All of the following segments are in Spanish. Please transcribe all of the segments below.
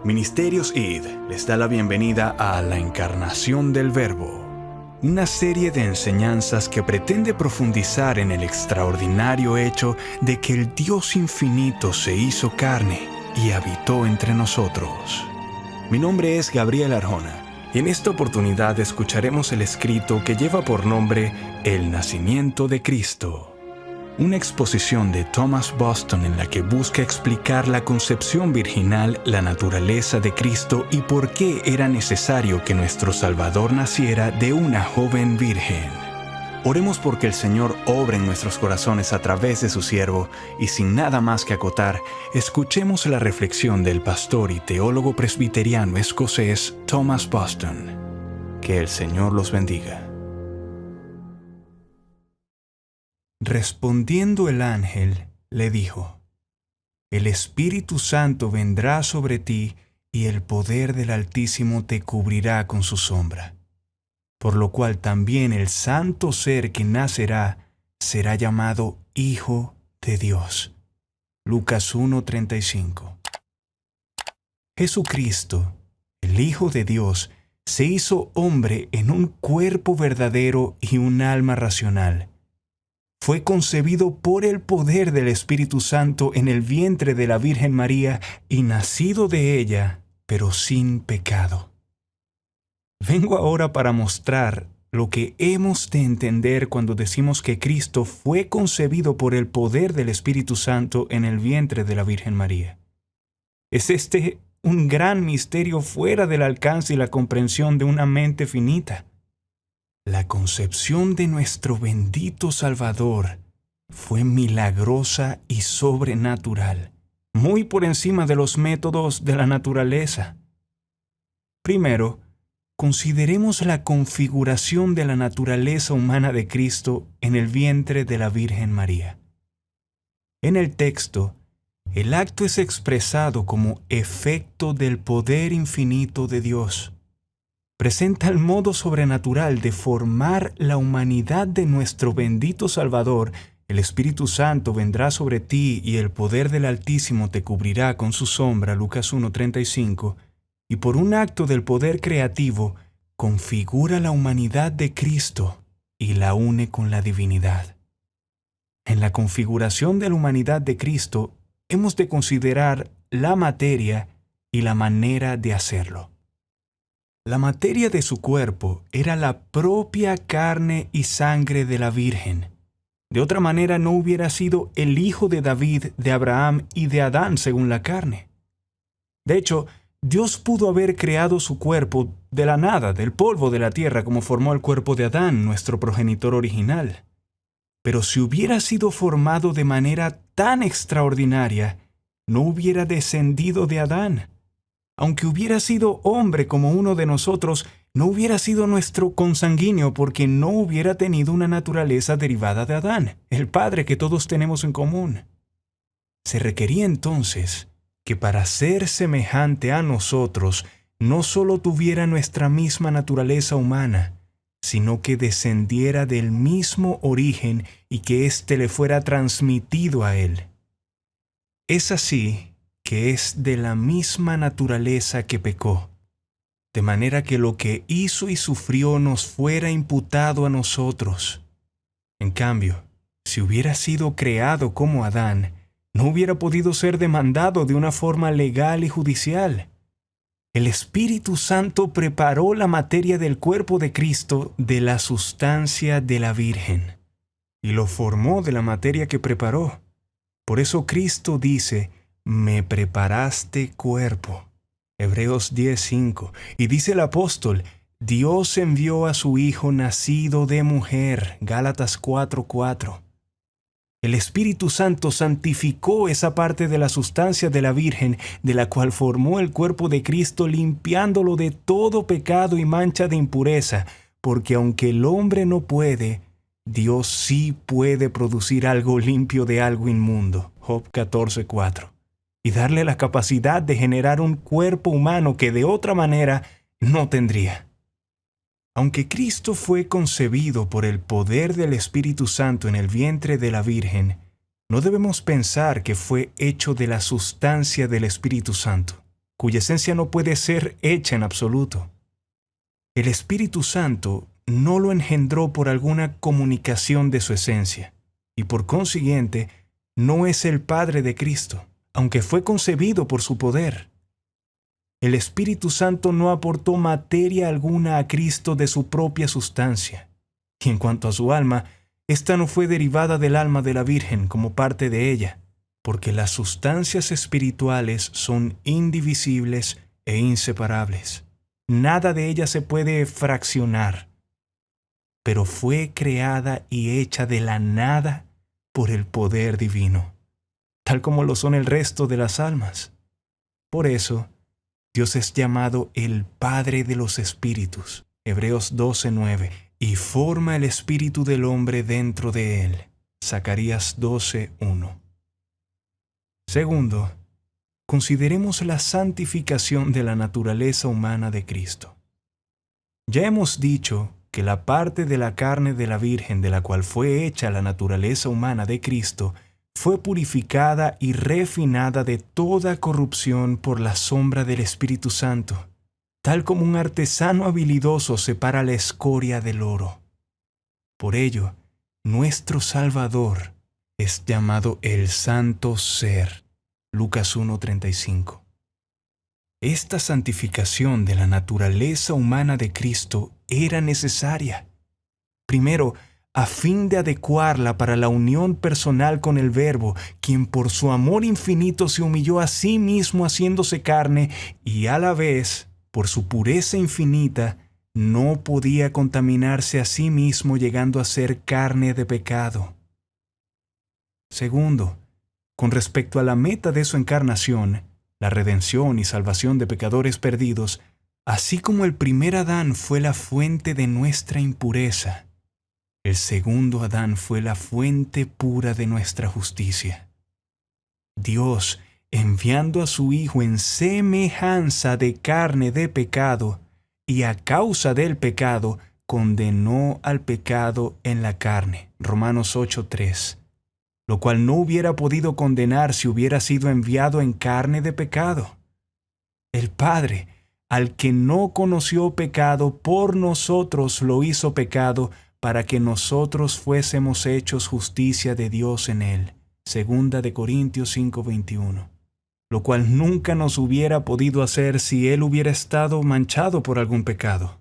Ministerios ID les da la bienvenida a La Encarnación del Verbo, una serie de enseñanzas que pretende profundizar en el extraordinario hecho de que el Dios infinito se hizo carne y habitó entre nosotros. Mi nombre es Gabriel Arjona y en esta oportunidad escucharemos el escrito que lleva por nombre El Nacimiento de Cristo. Una exposición de Thomas Boston en la que busca explicar la concepción virginal, la naturaleza de Cristo y por qué era necesario que nuestro Salvador naciera de una joven virgen. Oremos porque el Señor obre en nuestros corazones a través de su siervo y sin nada más que acotar, escuchemos la reflexión del pastor y teólogo presbiteriano escocés Thomas Boston. Que el Señor los bendiga. Respondiendo el ángel, le dijo: El Espíritu Santo vendrá sobre ti y el poder del Altísimo te cubrirá con su sombra. Por lo cual también el santo ser que nacerá será llamado Hijo de Dios. Lucas 1:35. Jesucristo, el Hijo de Dios, se hizo hombre en un cuerpo verdadero y un alma racional. Fue concebido por el poder del Espíritu Santo en el vientre de la Virgen María y nacido de ella, pero sin pecado. Vengo ahora para mostrar lo que hemos de entender cuando decimos que Cristo fue concebido por el poder del Espíritu Santo en el vientre de la Virgen María. Es este un gran misterio fuera del alcance y la comprensión de una mente finita. La concepción de nuestro bendito Salvador fue milagrosa y sobrenatural, muy por encima de los métodos de la naturaleza. Primero, consideremos la configuración de la naturaleza humana de Cristo en el vientre de la Virgen María. En el texto, el acto es expresado como efecto del poder infinito de Dios. Presenta el modo sobrenatural de formar la humanidad de nuestro bendito Salvador. El Espíritu Santo vendrá sobre ti y el poder del Altísimo te cubrirá con su sombra, Lucas 1:35, y por un acto del poder creativo, configura la humanidad de Cristo y la une con la divinidad. En la configuración de la humanidad de Cristo, hemos de considerar la materia y la manera de hacerlo. La materia de su cuerpo era la propia carne y sangre de la Virgen. De otra manera no hubiera sido el hijo de David, de Abraham y de Adán según la carne. De hecho, Dios pudo haber creado su cuerpo de la nada, del polvo de la tierra, como formó el cuerpo de Adán, nuestro progenitor original. Pero si hubiera sido formado de manera tan extraordinaria, no hubiera descendido de Adán. Aunque hubiera sido hombre como uno de nosotros, no hubiera sido nuestro consanguíneo porque no hubiera tenido una naturaleza derivada de Adán, el Padre que todos tenemos en común. Se requería entonces que para ser semejante a nosotros, no solo tuviera nuestra misma naturaleza humana, sino que descendiera del mismo origen y que éste le fuera transmitido a él. Es así que es de la misma naturaleza que pecó, de manera que lo que hizo y sufrió nos fuera imputado a nosotros. En cambio, si hubiera sido creado como Adán, no hubiera podido ser demandado de una forma legal y judicial. El Espíritu Santo preparó la materia del cuerpo de Cristo de la sustancia de la Virgen, y lo formó de la materia que preparó. Por eso Cristo dice: me preparaste cuerpo. Hebreos 10:5. Y dice el apóstol: Dios envió a su Hijo nacido de mujer. Gálatas 4:4. El Espíritu Santo santificó esa parte de la sustancia de la Virgen, de la cual formó el cuerpo de Cristo, limpiándolo de todo pecado y mancha de impureza, porque aunque el hombre no puede, Dios sí puede producir algo limpio de algo inmundo. Job 14:4. Y darle la capacidad de generar un cuerpo humano que de otra manera no tendría. Aunque Cristo fue concebido por el poder del Espíritu Santo en el vientre de la Virgen, no debemos pensar que fue hecho de la sustancia del Espíritu Santo. cuya esencia no puede ser hecha en absoluto. El Espíritu Santo no lo engendró por alguna comunicación de su esencia, y por consiguiente no es el Padre de Cristo, aunque fue concebido por su poder. El Espíritu Santo no aportó materia alguna a Cristo de su propia sustancia, y en cuanto a su alma, ésta no fue derivada del alma de la Virgen como parte de ella, porque las sustancias espirituales son indivisibles e inseparables. Nada de ella se puede fraccionar, pero fue creada y hecha de la nada por el poder divino, tal como lo son el resto de las almas. Por eso, Dios es llamado el Padre de los Espíritus, Hebreos 12:9, y forma el espíritu del hombre dentro de él, Zacarías 12:1. Segundo, consideremos la santificación de la naturaleza humana de Cristo. Ya hemos dicho que la parte de la carne de la Virgen de la cual fue hecha la naturaleza humana de Cristo fue purificada y refinada de toda corrupción por la sombra del Espíritu Santo, tal como un artesano habilidoso separa la escoria del oro. Por ello, nuestro Salvador es llamado el Santo Ser, Lucas 1:35. Esta santificación de la naturaleza humana de Cristo era necesaria. Primero, a fin de adecuarla para la unión personal con el Verbo, quien por su amor infinito se humilló a sí mismo haciéndose carne y a la vez, por su pureza infinita, no podía contaminarse a sí mismo llegando a ser carne de pecado. Segundo, con respecto a la meta de su encarnación, la redención y salvación de pecadores perdidos, así como el primer Adán fue la fuente de nuestra impureza, el segundo Adán fue la fuente pura de nuestra justicia. Dios, enviando a su Hijo en semejanza de carne de pecado, y a causa del pecado, condenó al pecado en la carne. Romanos 8:3. Lo cual no hubiera podido condenar si hubiera sido enviado en carne de pecado. El Padre, al que no conoció pecado, por nosotros lo hizo pecado, para que nosotros fuésemos hechos justicia de Dios en él. Segunda de Corintios 5:21. Lo cual nunca nos hubiera podido hacer si él hubiera estado manchado por algún pecado.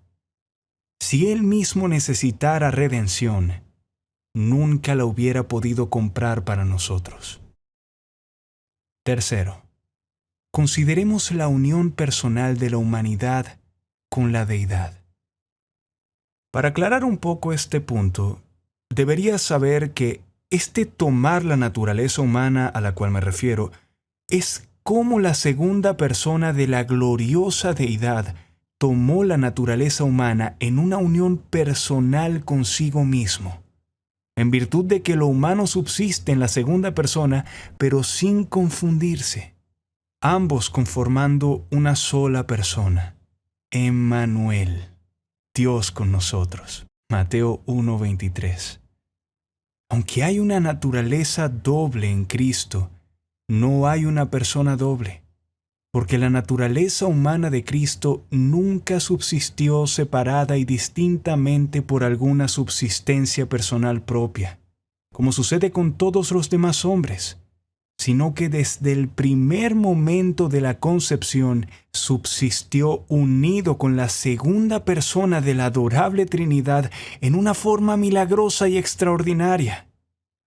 Si él mismo necesitara redención, nunca la hubiera podido comprar para nosotros. Tercero, consideremos la unión personal de la humanidad con la deidad. Para aclarar un poco este punto, deberías saber que este tomar la naturaleza humana a la cual me refiero es como la segunda persona de la gloriosa deidad tomó la naturaleza humana en una unión personal consigo mismo, en virtud de que lo humano subsiste en la segunda persona, pero sin confundirse, ambos conformando una sola persona, Emmanuel, Dios con nosotros. Mateo 1:23. Aunque hay una naturaleza doble en Cristo, no hay una persona doble, porque la naturaleza humana de Cristo nunca subsistió separada y distintamente por alguna subsistencia personal propia, como sucede con todos los demás hombres, sino que desde el primer momento de la concepción subsistió unido con la segunda persona de la adorable Trinidad en una forma milagrosa y extraordinaria,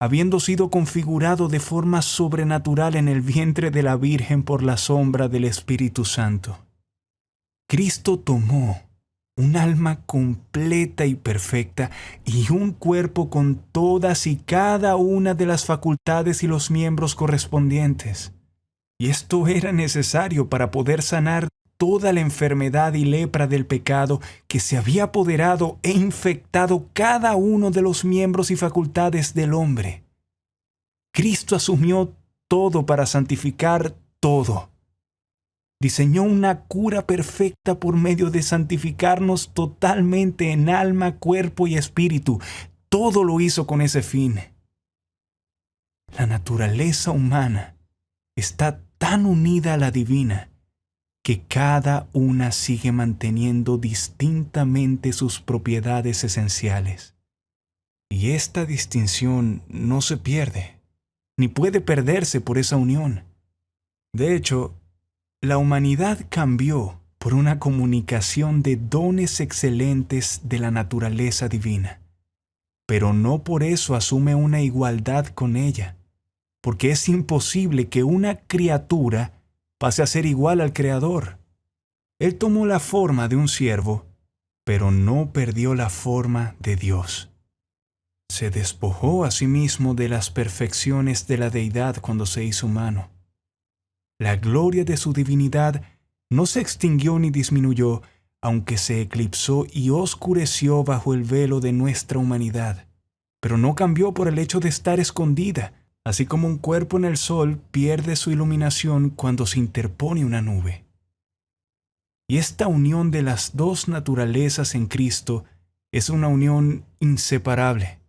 habiendo sido configurado de forma sobrenatural en el vientre de la Virgen por la sombra del Espíritu Santo. Cristo tomó un alma completa y perfecta y un cuerpo con todas y cada una de las facultades y los miembros correspondientes. Y esto era necesario para poder sanar toda la enfermedad y lepra del pecado que se había apoderado e infectado cada uno de los miembros y facultades del hombre. Cristo asumió todo para santificar todo. Diseñó una cura perfecta por medio de santificarnos totalmente en alma, cuerpo y espíritu. Todo lo hizo con ese fin. La naturaleza humana está tan unida a la divina que cada una sigue manteniendo distintamente sus propiedades esenciales. Y esta distinción no se pierde, ni puede perderse por esa unión. De hecho, la humanidad cambió por una comunicación de dones excelentes de la naturaleza divina, pero no por eso asume una igualdad con ella, porque es imposible que una criatura pase a ser igual al Creador. Él tomó la forma de un siervo, pero no perdió la forma de Dios. Se despojó a sí mismo de las perfecciones de la deidad cuando se hizo humano. La gloria de su divinidad no se extinguió ni disminuyó, aunque se eclipsó y oscureció bajo el velo de nuestra humanidad, pero no cambió por el hecho de estar escondida, así como un cuerpo en el sol pierde su iluminación cuando se interpone una nube. Y esta unión de las dos naturalezas en Cristo es una unión inseparable,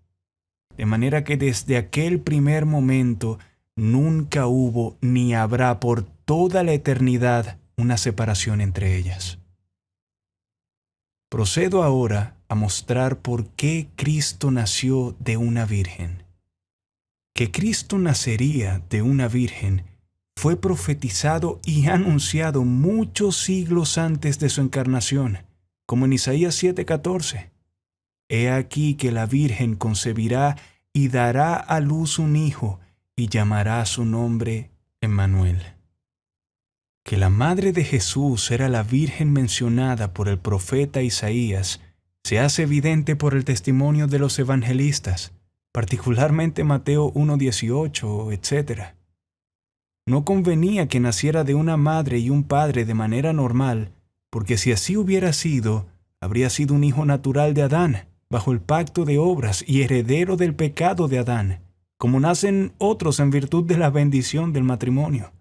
de manera que desde aquel primer momento nunca hubo ni habrá por toda la eternidad una separación entre ellas. Procedo ahora a mostrar por qué Cristo nació de una virgen. Que Cristo nacería de una virgen fue profetizado y anunciado muchos siglos antes de su encarnación, como en Isaías 7:14. He aquí que la Virgen concebirá y dará a luz un hijo, y llamará su nombre Emmanuel. Que la madre de Jesús era la Virgen mencionada por el profeta Isaías se hace evidente por el testimonio de los evangelistas, particularmente Mateo 1:18, etc. No convenía que naciera de una madre y un padre de manera normal, porque si así hubiera sido, habría sido un hijo natural de Adán, bajo el pacto de obras y heredero del pecado de Adán, como nacen otros en virtud de la bendición del matrimonio.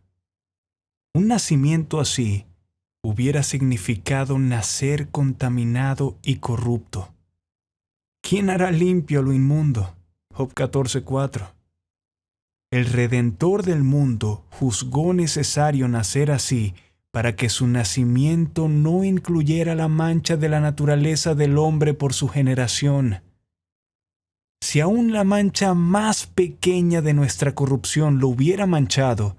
Un nacimiento así hubiera significado nacer contaminado y corrupto. ¿Quién hará limpio lo inmundo? Job 14:4. El Redentor del mundo juzgó necesario nacer así para que su nacimiento no incluyera la mancha de la naturaleza del hombre por su generación. Si aún la mancha más pequeña de nuestra corrupción lo hubiera manchado,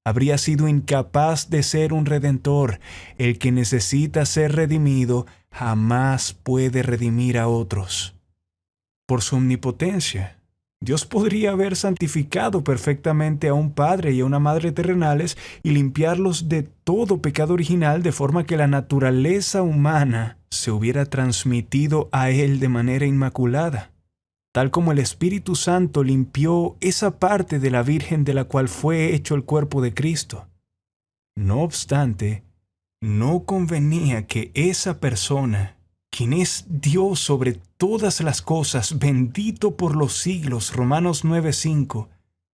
habría sido incapaz de ser un redentor. El que necesita ser redimido jamás puede redimir a otros. Por su omnipotencia, Dios podría haber santificado perfectamente a un padre y a una madre terrenales y limpiarlos de todo pecado original, de forma que la naturaleza humana se hubiera transmitido a él de manera inmaculada, tal como el Espíritu Santo limpió esa parte de la Virgen de la cual fue hecho el cuerpo de Cristo. No obstante, no convenía que esa persona, quien es Dios sobre todas las cosas, bendito por los siglos, Romanos 9:5,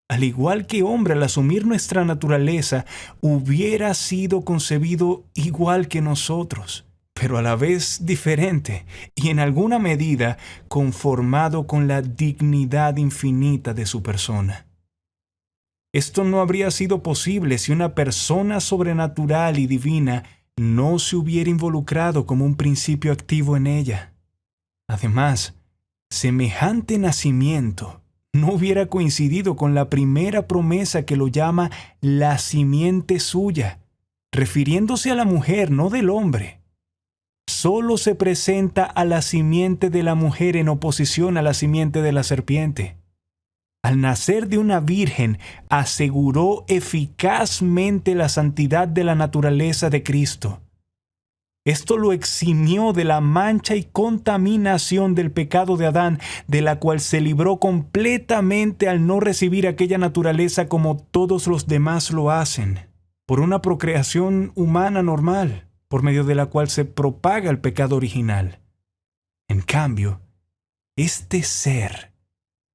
al igual que hombre al asumir nuestra naturaleza, hubiera sido concebido igual que nosotros, pero a la vez diferente y en alguna medida conformado con la dignidad infinita de su persona. Esto no habría sido posible si una persona sobrenatural y divina no se hubiera involucrado como un principio activo en ella. Además, semejante nacimiento no hubiera coincidido con la primera promesa que lo llama la simiente suya, refiriéndose a la mujer, no del hombre. Solo se presenta a la simiente de la mujer en oposición a la simiente de la serpiente. Al nacer de una virgen, aseguró eficazmente la santidad de la naturaleza de Cristo. Esto lo eximió de la mancha y contaminación del pecado de Adán, de la cual se libró completamente al no recibir aquella naturaleza como todos los demás lo hacen, por una procreación humana normal, por medio de la cual se propaga el pecado original. En cambio, este ser,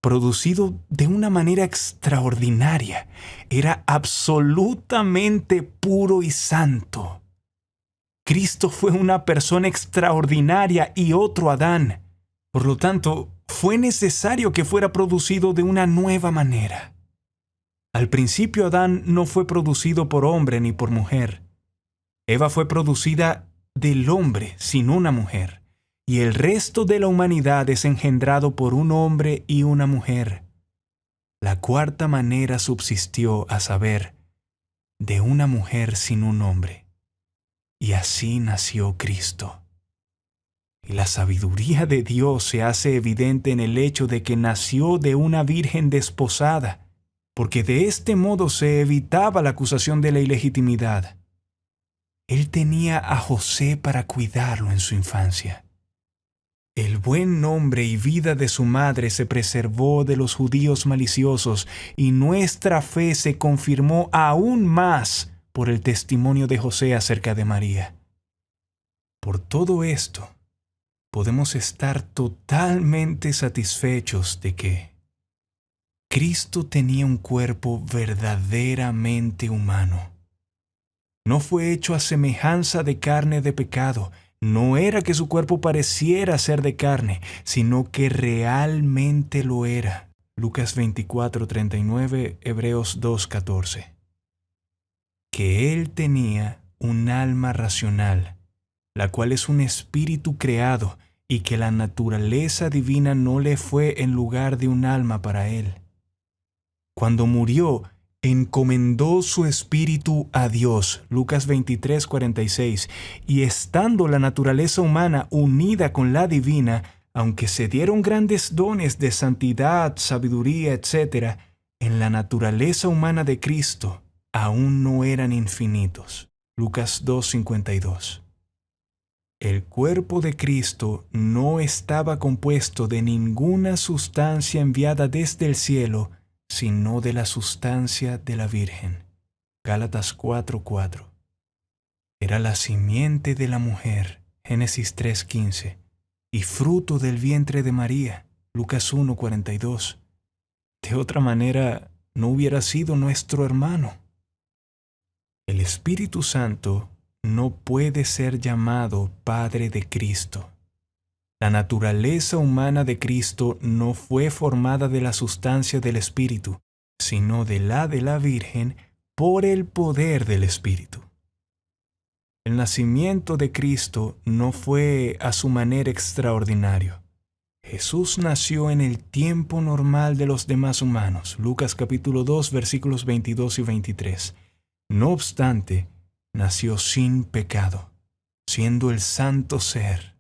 producido de una manera extraordinaria, era absolutamente puro y santo. Cristo fue una persona extraordinaria y otro Adán. Por lo tanto, fue necesario que fuera producido de una nueva manera. Al principio Adán no fue producido por hombre ni por mujer. Eva fue producida del hombre sin una mujer, y el resto de la humanidad es engendrado por un hombre y una mujer. La cuarta manera subsistió, a saber, de una mujer sin un hombre. Y así nació Cristo. Y la sabiduría de Dios se hace evidente en el hecho de que nació de una virgen desposada, porque de este modo se evitaba la acusación de la ilegitimidad. Él tenía a José para cuidarlo en su infancia. El buen nombre y vida de su madre se preservó de los judíos maliciosos, y nuestra fe se confirmó aún más por el testimonio de José acerca de María. Por todo esto, podemos estar totalmente satisfechos de que Cristo tenía un cuerpo verdaderamente humano. No fue hecho a semejanza de carne de pecado. No era que su cuerpo pareciera ser de carne, sino que realmente lo era. Lucas 24:39, Hebreos 2:14. Que Él tenía un alma racional, la cual es un espíritu creado, y que la naturaleza divina no le fue en lugar de un alma para Él. Cuando murió, encomendó su espíritu a Dios, Lucas 23:46, y estando la naturaleza humana unida con la divina, aunque se dieron grandes dones de santidad, sabiduría, etc., en la naturaleza humana de Cristo aún no eran infinitos, Lucas 2:52. El cuerpo de Cristo no estaba compuesto de ninguna sustancia enviada desde el cielo, sino de la sustancia de la Virgen. Gálatas 4:4. Era la simiente de la mujer, Génesis 3:15, y fruto del vientre de María, Lucas 1:42. De otra manera, no hubiera sido nuestro hermano. El Espíritu Santo no puede ser llamado Padre de Cristo. La naturaleza humana de Cristo no fue formada de la sustancia del Espíritu, sino de la Virgen por el poder del Espíritu. El nacimiento de Cristo no fue a su manera extraordinario. Jesús nació en el tiempo normal de los demás humanos, Lucas capítulo 2, versículos 22 y 23. No obstante, nació sin pecado, siendo el santo ser.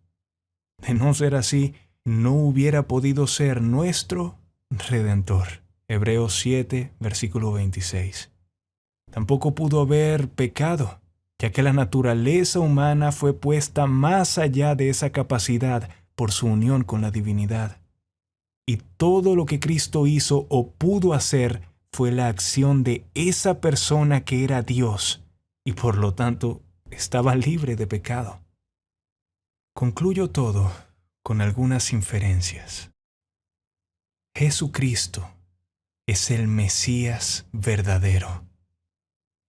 De no ser así, no hubiera podido ser nuestro Redentor. Hebreos 7, versículo 26. Tampoco pudo haber pecado, ya que la naturaleza humana fue puesta más allá de esa capacidad por su unión con la divinidad. Y todo lo que Cristo hizo o pudo hacer fue la acción de esa persona que era Dios, y por lo tanto estaba libre de pecado. Concluyo todo con algunas inferencias. Jesucristo es el Mesías verdadero.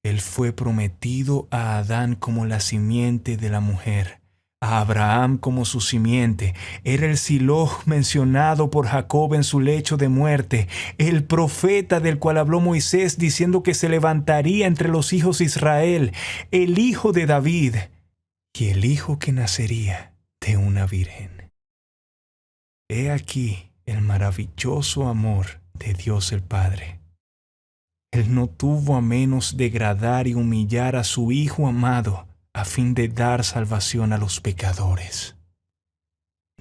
Él fue prometido a Adán como la simiente de la mujer, a Abraham como su simiente. Era el Silo mencionado por Jacob en su lecho de muerte, el profeta del cual habló Moisés diciendo que se levantaría entre los hijos de Israel, el hijo de David y el hijo que nacería de una virgen. He aquí el maravilloso amor de Dios el Padre. Él no tuvo a menos degradar y humillar a su Hijo amado a fin de dar salvación a los pecadores.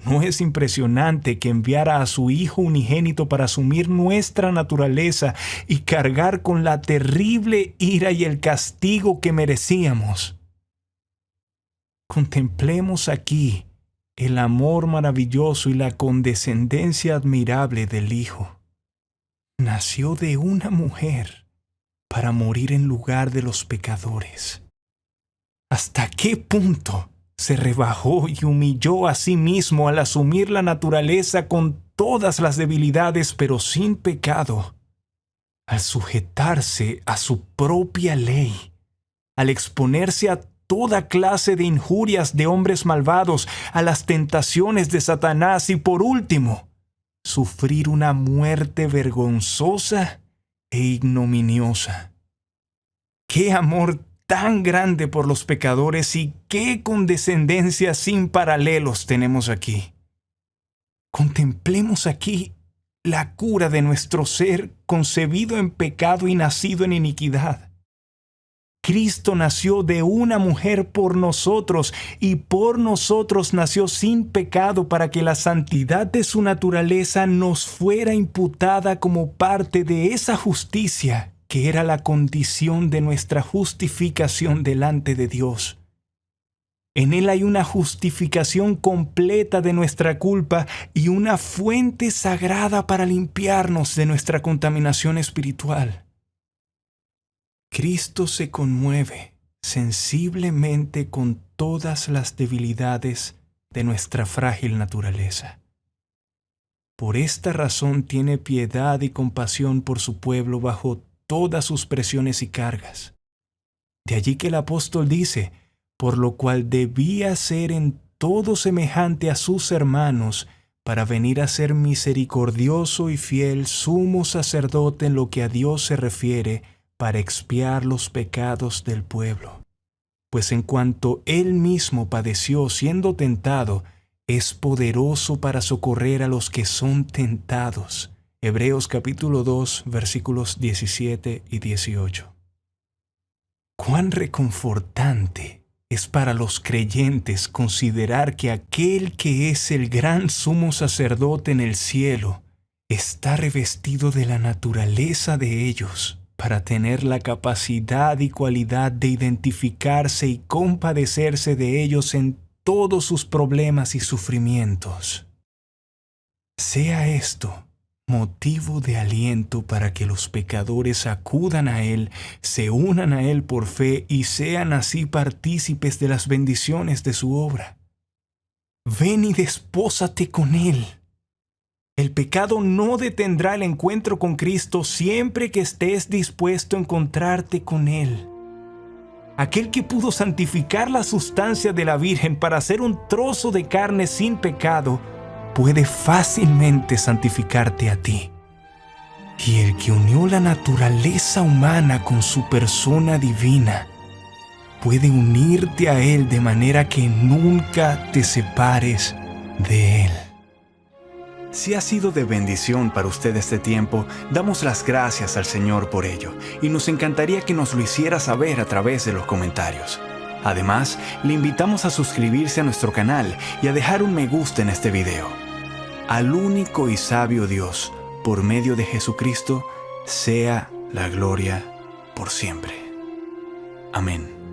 ¿No es impresionante que enviara a su Hijo unigénito para asumir nuestra naturaleza y cargar con la terrible ira y el castigo que merecíamos? Contemplemos aquí el amor maravilloso y la condescendencia admirable del Hijo. Nació de una mujer para morir en lugar de los pecadores. ¿Hasta qué punto se rebajó y humilló a sí mismo al asumir la naturaleza con todas las debilidades, pero sin pecado? Al sujetarse a su propia ley, al exponerse a toda clase de injurias de hombres malvados, a las tentaciones de Satanás y, por último, sufrir una muerte vergonzosa e ignominiosa. ¡Qué amor tan grande por los pecadores y qué condescendencia sin paralelos tenemos aquí. Contemplemos aquí la cura de nuestro ser concebido en pecado y nacido en iniquidad. Cristo nació de una mujer por nosotros y por nosotros nació sin pecado para que la santidad de su naturaleza nos fuera imputada como parte de esa justicia que era la condición de nuestra justificación delante de Dios. En Él hay una justificación completa de nuestra culpa y una fuente sagrada para limpiarnos de nuestra contaminación espiritual. Cristo se conmueve sensiblemente con todas las debilidades de nuestra frágil naturaleza. Por esta razón tiene piedad y compasión por su pueblo bajo todas sus presiones y cargas. De allí que el apóstol dice, por lo cual debía ser en todo semejante a sus hermanos, para venir a ser misericordioso y fiel sumo sacerdote en lo que a Dios se refiere, para expiar los pecados del pueblo. Pues en cuanto Él mismo padeció siendo tentado, es poderoso para socorrer a los que son tentados. Hebreos capítulo 2, versículos 17 y 18. Cuán reconfortante es para los creyentes considerar que aquel que es el gran sumo sacerdote en el cielo está revestido de la naturaleza de ellos, para tener la capacidad y cualidad de identificarse y compadecerse de ellos en todos sus problemas y sufrimientos. Sea esto motivo de aliento para que los pecadores acudan a Él, se unan a Él por fe y sean así partícipes de las bendiciones de su obra. Ven y despósate con Él. El pecado no detendrá el encuentro con Cristo siempre que estés dispuesto a encontrarte con Él. Aquel que pudo santificar la sustancia de la Virgen para hacer un trozo de carne sin pecado, puede fácilmente santificarte a ti. Y el que unió la naturaleza humana con su persona divina, puede unirte a Él de manera que nunca te separes de Él. Si ha sido de bendición para usted este tiempo, damos las gracias al Señor por ello y nos encantaría que nos lo hiciera saber a través de los comentarios. Además, le invitamos a suscribirse a nuestro canal y a dejar un me gusta en este video. Al único y sabio Dios, por medio de Jesucristo, sea la gloria por siempre. Amén.